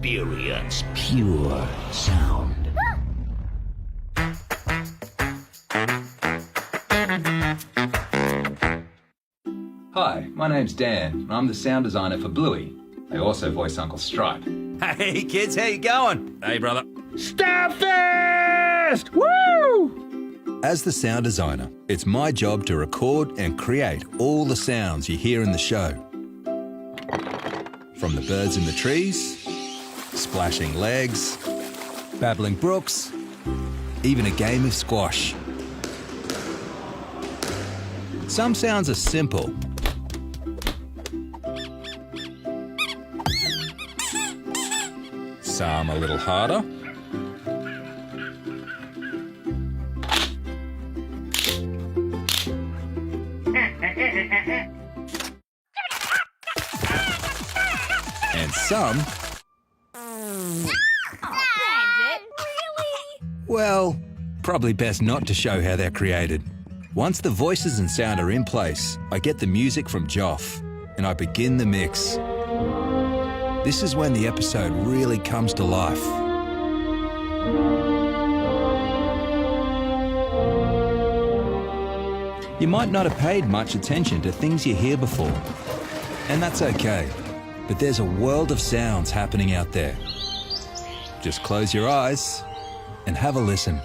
Experience pure sound. Hi, my name's Dan, and I'm the sound designer for Bluey. I also voice Uncle Stripe. Hey kids, how you going? Hey brother. Starfest! Woo! As the sound designer, it's my job to record and create all the sounds you hear in the show. From the birds in the trees, splashing legs, babbling brooks, even a game of squash. Some sounds are simple. Some a little harder. And some... Well, probably best not to show how they're created. Once the voices and sound are in place, I get the music from Joff, and I begin the mix. This is when the episode really comes to life. You might not have paid much attention to things you hear before, and that's okay. But there's a world of sounds happening out there. Just close your eyes and have a listen.